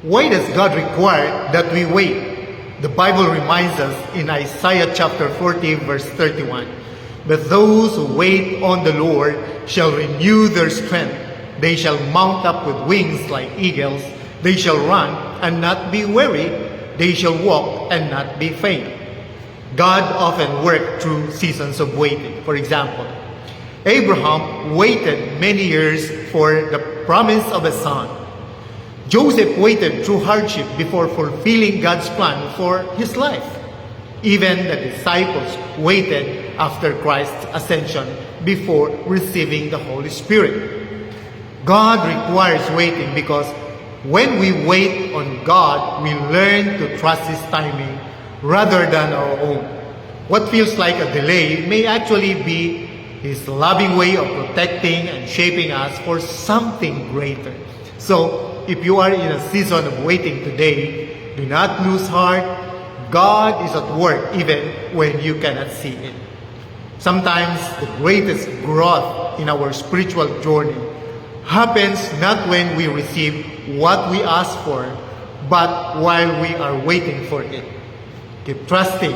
Why does God require that we wait? The Bible reminds us in Isaiah chapter 40 verse 31, "But those who wait on the Lord shall renew their strength. They shall mount up with wings like eagles. They shall run and not be weary. They shall walk and not be faint." God often worked through seasons of waiting. For example, Abraham waited many years for the promise of a son. Joseph waited through hardship before fulfilling God's plan for his life. Even the disciples waited after Christ's ascension before receiving the Holy Spirit. God requires waiting because when we wait on God, we learn to trust His timing rather than our own. What feels like a delay may actually be His loving way of protecting and shaping us for something greater. So, if you are in a season of waiting today, do not lose heart. God is at work even when you cannot see it. Sometimes the greatest growth in our spiritual journey happens not when we receive what we ask for, but while we are waiting for it. Keep trusting,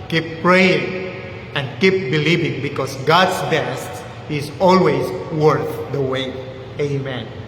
keep praying, and keep believing because God's best is always worth the wait. Amen.